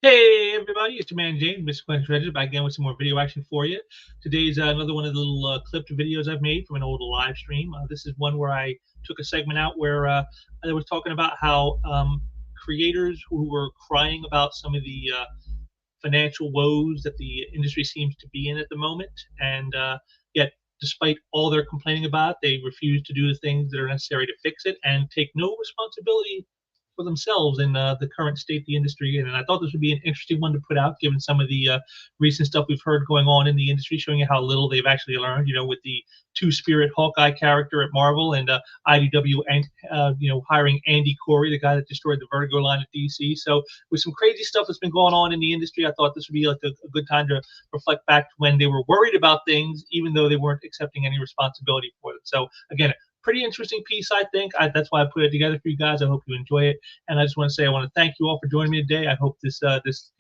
Hey everybody, it's your man James, Mr. Quentin Shredder, back again with some more video action for you. Today's another one of the little clipped videos I've made from an old live stream. This is one where I took a segment out where I was talking about how creators who were crying about some of the financial woes that the industry seems to be in at the moment, and yet despite all their complaining about it, they refuse to do the things that are necessary to fix it and take no responsibility for themselves in the current state the industry in. And I thought this would be an interesting one to put out, given some of the recent stuff we've heard going on in the industry, showing you how little they've actually learned. With the two-spirit Hawkeye character at Marvel, and IDW, and hiring Andy Corey, the guy that destroyed the Vertigo line at DC. So with some crazy stuff that's been going on in the industry, I thought this would be like a good time to reflect back to when they were worried about things, even though they weren't accepting any responsibility for it. So again, pretty interesting piece, I think. That's why I put it together for you guys. I hope you enjoy it. And I just want to say I want to thank you all for joining me today. I hope this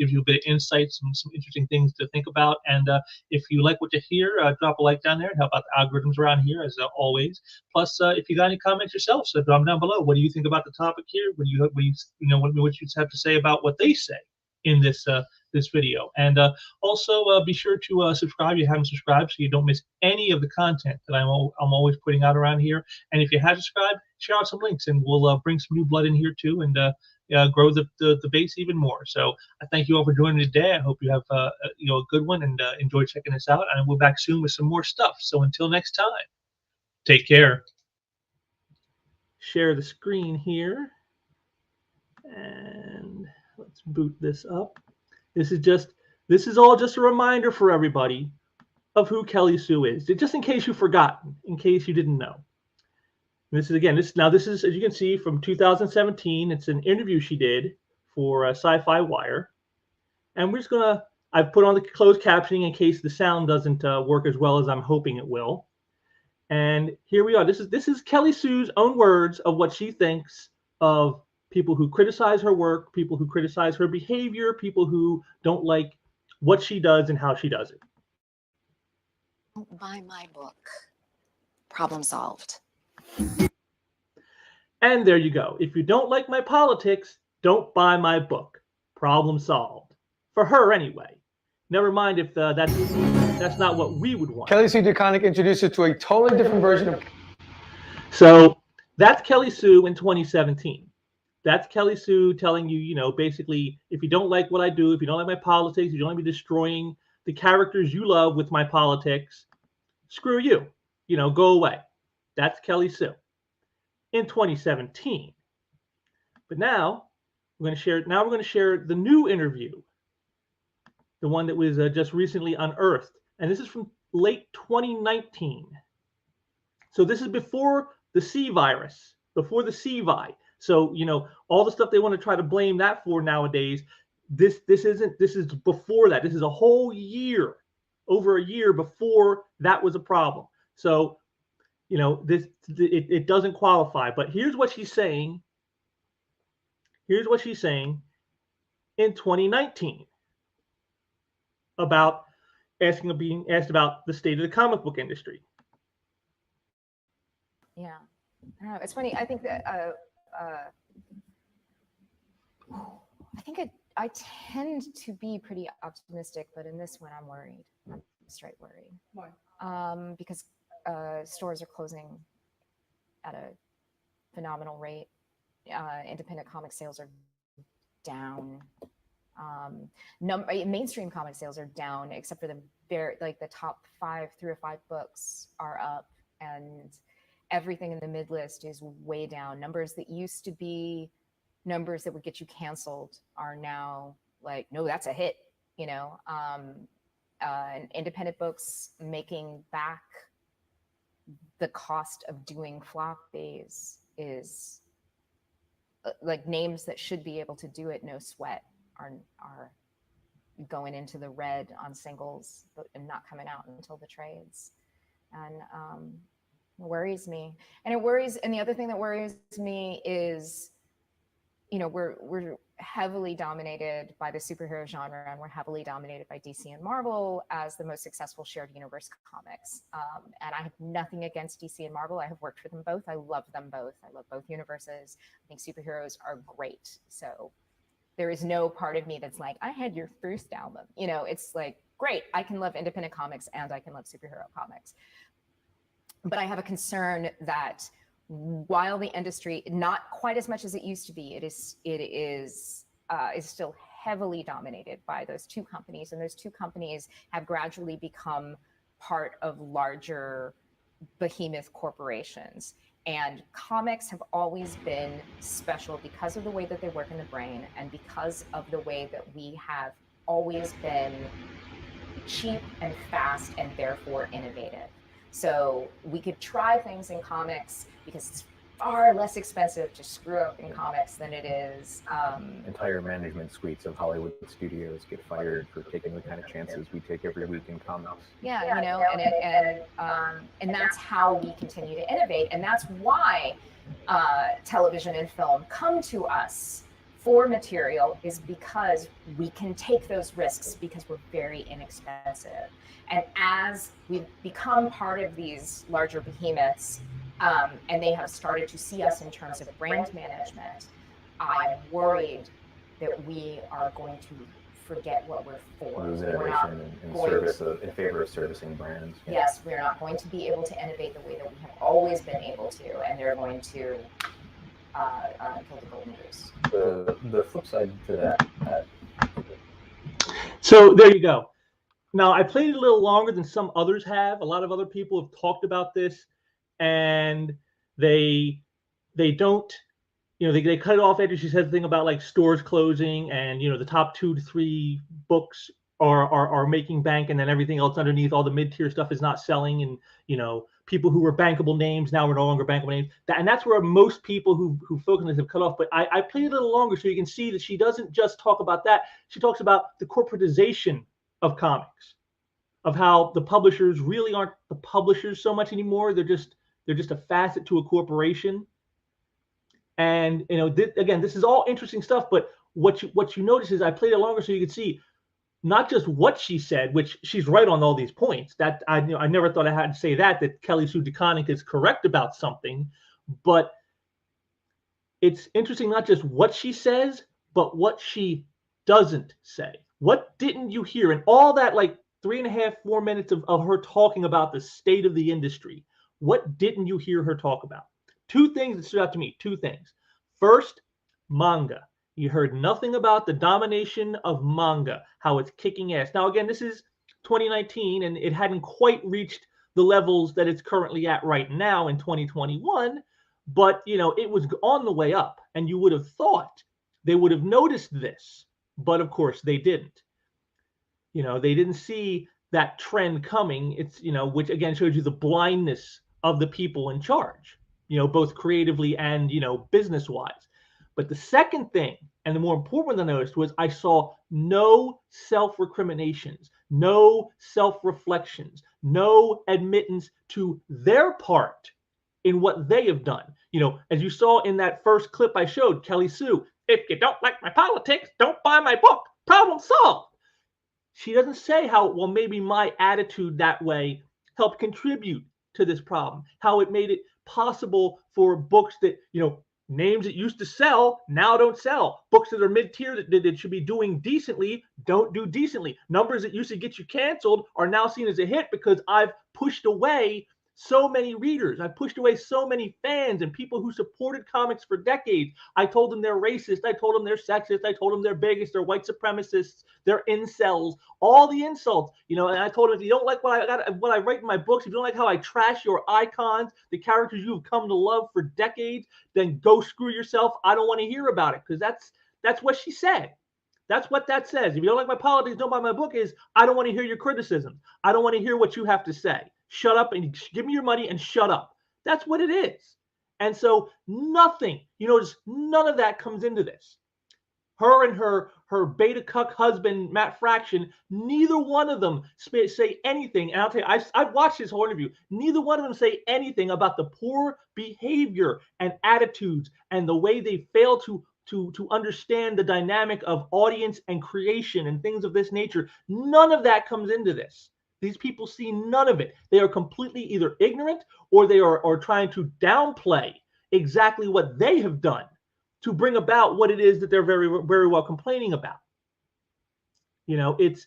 gives you a bit of insight, some interesting things to think about. And if you like what you hear, drop a like down there and help out the algorithms around here, as always. Plus, if you got any comments yourself, so drop them down below. What do you think about the topic here? What you have to say about what they say in this video? And also be sure to subscribe if you haven't subscribed, so you don't miss any of the content that I'm always putting out around here. And if you have subscribed, share out some links, and we'll bring some new blood in here too, and grow the base even more. So I thank you all for joining me today. I hope you have a good one, and enjoy checking this out. And we'll be back soon with some more stuff. So until next time, take care. Share the screen here, and let's boot this up. This is all just a reminder for everybody of who Kelly Sue is, just in case you've forgotten, in case you didn't know. This is, as you can see, from 2017. It's an interview she did for Sci-Fi Wire. And I've put on the closed captioning in case the sound doesn't work as well as I'm hoping it will. And here we are. This is Kelly Sue's own words of what she thinks of people who criticize her work, people who criticize her behavior, people who don't like what she does and how she does it. Don't buy my book. Problem solved. And there you go. If you don't like my politics, don't buy my book. Problem solved. For her, anyway. Never mind if that's not what we would want. Kelly Sue DeConnick introduced you to a totally different version of... So that's Kelly Sue in 2017. That's Kelly Sue telling you, basically, if you don't like what I do, if you don't like my politics, if you don't like me destroying the characters you love with my politics, screw you. Go away. That's Kelly Sue in 2017. But now we're going to share the new interview, the one that was just recently unearthed, and this is from late 2019. So this is before the C virus, before the CVI. So all the stuff they want to try to blame that for nowadays, this is before that. This is a whole year, over a year before that was a problem. So it doesn't qualify. But here's what she's saying. Here's what she's saying in 2019 about being asked about the state of the comic book industry. Yeah, I don't know. It's funny. I think that I tend to be pretty optimistic, but in this one, I'm worried. I'm straight worried. Why? Because stores are closing at a phenomenal rate. Independent comic sales are down. Mainstream comic sales are down, except for the top 3 or 5 books are up, and everything in the mid list is way down. Numbers that used to be numbers that would get you canceled are now like, no, that's a hit. And independent books making back the cost of doing flop days is like names that should be able to do it no sweat are going into the red on singles and not coming out until the trades. And it worries me. And the other thing that worries me is, we're heavily dominated by the superhero genre, and we're heavily dominated by DC and Marvel as the most successful shared universe comics. And I have nothing against DC and Marvel. I have worked for them both. I love them both. I love both universes. I think superheroes are great. So There is no part of me that's like, I had your first album. You know, it's like, great, I can love independent comics and I can love superhero comics. But I have a concern that while the industry, not quite as much as it used to be, it is still heavily dominated by those two companies, and those two companies have gradually become part of larger behemoth corporations. And comics have always been special because of the way that they work in the brain, and because of the way that we have always been cheap and fast and therefore innovative. So we could try things in comics because it's far less expensive to screw up in comics than it is. Entire management suites of Hollywood studios get fired for taking the kind of chances we take every week in comics. Yeah, you know, and that's how we continue to innovate, and that's why television and film come to us for material, is because we can take those risks because we're very inexpensive. And as we've become part of these larger behemoths, and they have started to see us in terms of brand management, I'm worried that we are going to forget what we're for. Lose innovation in favor of servicing brands. Yeah. Yes, we're not going to be able to innovate the way that we have always been able to, and they're going to kill the golden goose. The flip side to that. So there you go. Now, I played it a little longer than some others have. A lot of other people have talked about this, and they don't, you know, they cut it off after she said the thing about like stores closing, and you know, the top 2 to 3 books are making bank, and then everything else underneath, all the mid-tier stuff is not selling, and you know, people who were bankable names now are no longer bankable names. And that's where most people who focus on this have cut off. But I played it a little longer so you can see that she doesn't just talk about that. She talks about the corporatization of comics, of how the publishers really aren't the publishers so much anymore. They're just a facet to a corporation. And you know, again, this is all interesting stuff. But what you notice is I played it longer so you could see not just what she said, which she's right on all these points. That I never thought I had to say that Kelly Sue DeConnick is correct about something, but it's interesting not just what she says, but what she doesn't say. What didn't you hear in all that like 3.5, 4 minutes of her talking about the state of the industry? What didn't you hear her talk about? 2 things that stood out to me. 2 things. First, manga. You heard nothing about the domination of manga, how it's kicking ass. Now, again, this is 2019, and it hadn't quite reached the levels that it's currently at right now in 2021, but, you know, it was on the way up, and you would have thought they would have noticed this, but of course they didn't. You know, they didn't see that trend coming. It's, you know, which again shows you the blindness of the people in charge, you know, both creatively and, you know, business-wise. But the second thing, and the more important one I noticed, was I saw no self-recriminations, no self-reflections, no admittance to their part in what they have done. You know, as you saw in that first clip I showed, Kelly Sue, if you don't like my politics, don't buy my book. Problem solved. She doesn't say how, well, maybe my attitude that way helped contribute to this problem, how it made it possible for books that, you know, names that used to sell now don't sell. Books that are mid-tier that should be doing decently don't do decently. Numbers that used to get you canceled are now seen as a hit because I've pushed away so many readers. I've pushed away so many fans and people who supported comics for decades. I told them they're racist. I told them they're sexist. I told them they're bigots. They're white supremacists. They're incels. All the insults, you know. And I told them, if you don't like what I write in my books, if you don't like how I trash your icons, the characters you've come to love for decades, then go screw yourself. I don't want to hear about it, because that's what she said. That's what that says. If you don't like my politics, don't buy my book. Is I don't want to hear your criticisms. I don't want to hear what you have to say. Shut up and give me your money and shut up. That's what it is. And so nothing, you notice, none of that comes into this. Her and her beta cuck husband, Matt Fraction, neither one of them say anything. And I'll tell you, I've watched this whole interview. Neither one of them say anything about the poor behavior and attitudes and the way they fail to understand the dynamic of audience and creation and things of this nature. None of that comes into this. These people see none of it. They are completely either ignorant or they are trying to downplay exactly what they have done to bring about what it is that they're very, very well complaining about. You know, it's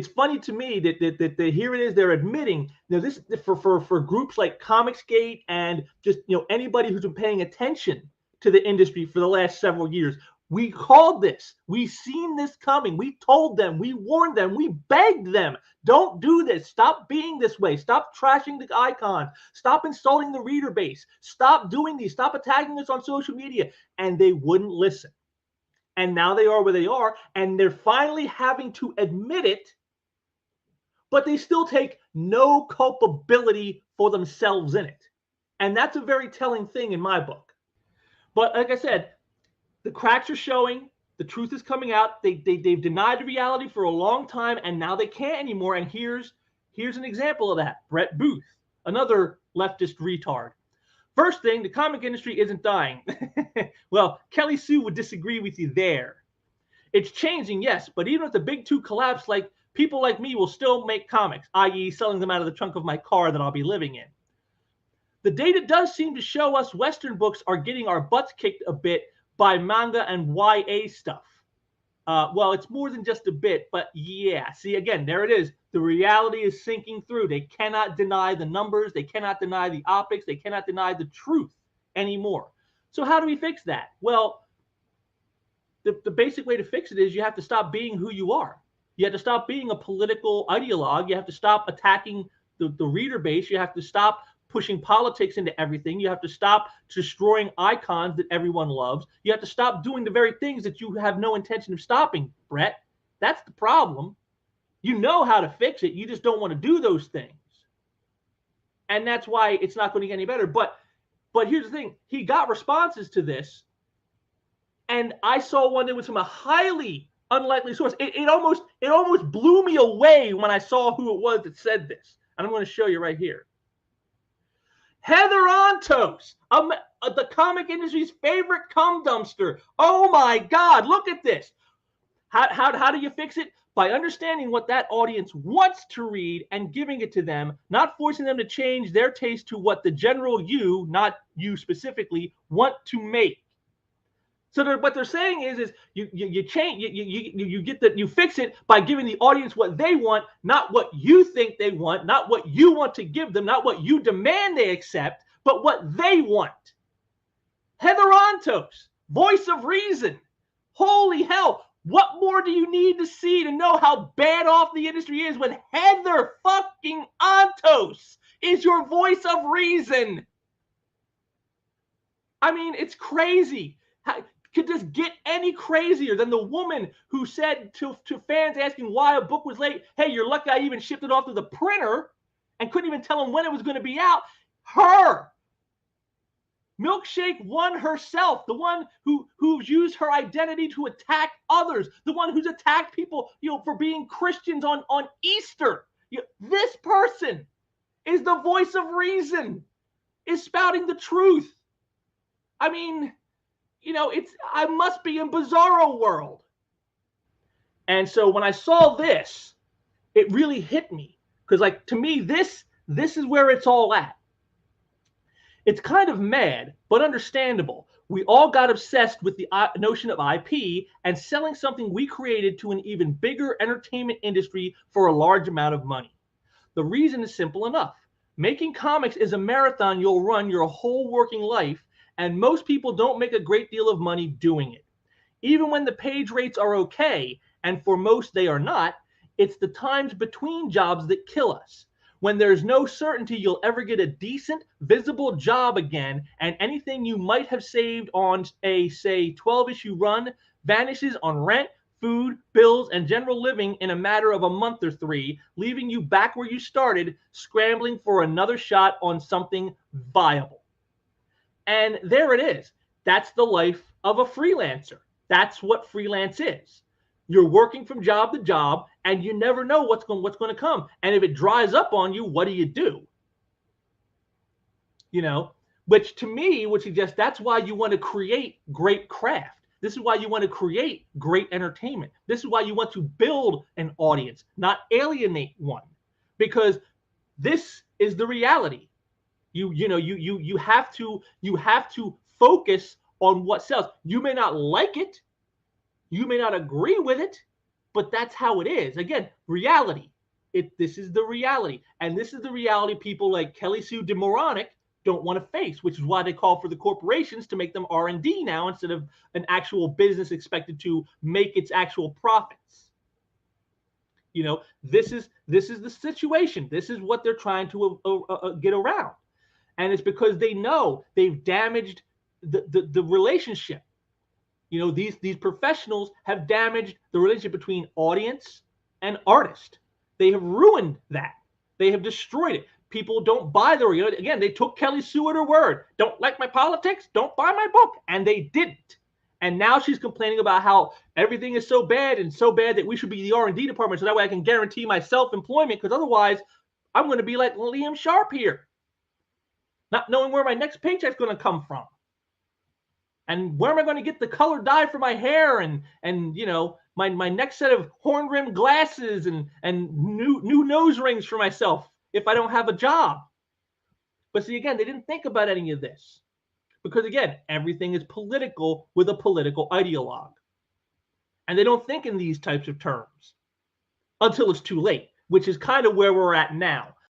funny to me that here it is, they're admitting, you know, this for groups like Comicsgate and just, you know, anybody who's been paying attention to the industry for the last several years. We called this. We seen this coming. We told them. We warned them. We begged them. Don't do this. Stop being this way. Stop trashing the icons. Stop insulting the reader base. Stop doing these. Stop attacking us on social media. And they wouldn't listen. And now they are where they are, and they're finally having to admit it, but they still take no culpability for themselves in it. And that's a very telling thing in my book. But like I said, the cracks are showing, the truth is coming out. They've denied the reality for a long time, and now they can't anymore. And here's an example of that. Brett Booth, another leftist retard. First thing, the comic industry isn't dying. Well, Kelly Sue would disagree with you there. It's changing, yes, but even if the big two collapse, like people like me will still make comics, i.e. selling them out of the trunk of my car that I'll be living in. The data does seem to show us Western books are getting our butts kicked a bit by manga and YA stuff. Well, it's more than just a bit, but yeah. See, again, there it is. The reality is sinking through. They cannot deny the numbers. They cannot deny the optics. They cannot deny the truth anymore. So how do we fix that? Well, the basic way to fix it is you have to stop being who you are. You have to stop being a political ideologue. You have to stop attacking the reader base. You have to stop pushing politics into everything. You have to stop destroying icons that everyone loves. You have to stop doing the very things that you have no intention of stopping, Brett. That's the problem. You know how to fix it. You just don't want to do those things. And that's why it's not going to get any better. But here's the thing. He got responses to this. And I saw one that was from a highly unlikely source. It almost blew me away when I saw who it was that said this. And I'm going to show you right here. Heather Antos, the comic industry's favorite cum dumpster. Oh my God, look at this. How do you fix it? By understanding what that audience wants to read and giving it to them, not forcing them to change their taste to what the general you, not you specifically, want to make. So what they're saying is you change, you fix it by giving the audience what they want, not what you think they want, not what you want to give them, not what you demand they accept, but what they want. Heather Antos, voice of reason. Holy hell. What more do you need to see to know how bad off the industry is when Heather fucking Antos is your voice of reason? I mean, it's crazy. Could this get any crazier than the woman who said to fans asking why a book was late, hey, you're lucky I even shipped it off to the printer and couldn't even tell them when it was going to be out? Her. Milkshake One herself, the one who's used her identity to attack others, the one who's attacked people, for being Christians on Easter. This person is the voice of reason, is spouting the truth. I mean, I must be in bizarro world. And so when I saw this, it really hit me because, like, to me, this is where it's all at. It's kind of mad, but understandable. We all got obsessed with the notion of IP and selling something we created to an even bigger entertainment industry for a large amount of money. The reason is simple enough. Making comics is a marathon you'll run your whole working life, and most people don't make a great deal of money doing it. Even when the page rates are okay, and for most they are not, it's the times between jobs that kill us. When there's no certainty you'll ever get a decent, visible job again, and anything you might have saved on a, say, 12-issue run vanishes on rent, food, bills, and general living in a matter of a month or 3, leaving you back where you started, scrambling for another shot on something viable. And there it is. That's the life of a freelancer. That's what freelance is. You're working from job to job, and you never know what's going to come. And if it dries up on you, what do you do? Which to me would suggest that's why you want to create great craft. This is why you want to create great entertainment. This is why you want to build an audience, not alienate one, because this is the reality. You have to focus on what sells. You may not like it, you may not agree with it, but that's how it is. Again, reality. This is the reality. And this is the reality people like Kelly Sue DeMoronic don't want to face, which is why they call for the corporations to make them R&D now instead of an actual business expected to make its actual profits. You know, this is the situation. This is what they're trying to get around. And it's because they know they've damaged the relationship. You know, these professionals have damaged the relationship between audience and artist. They have ruined that. They have destroyed it. People don't buy their, you know, again, they took Kelly Sue at her word. Don't like my politics? Don't buy my book. And they didn't. And now she's complaining about how everything is so bad and so bad that we should be the R&D department so that way I can guarantee my self-employment, because otherwise I'm going to be like Liam Sharp here, not knowing where my next paycheck's going to come from. And where am I going to get the color dye for my hair and you know, my next set of horn-rimmed glasses and new nose rings for myself if I don't have a job? But see, again, they didn't think about any of this because, again, everything is political with a political ideologue. And they don't think in these types of terms until it's too late, which is kind of where we're at now.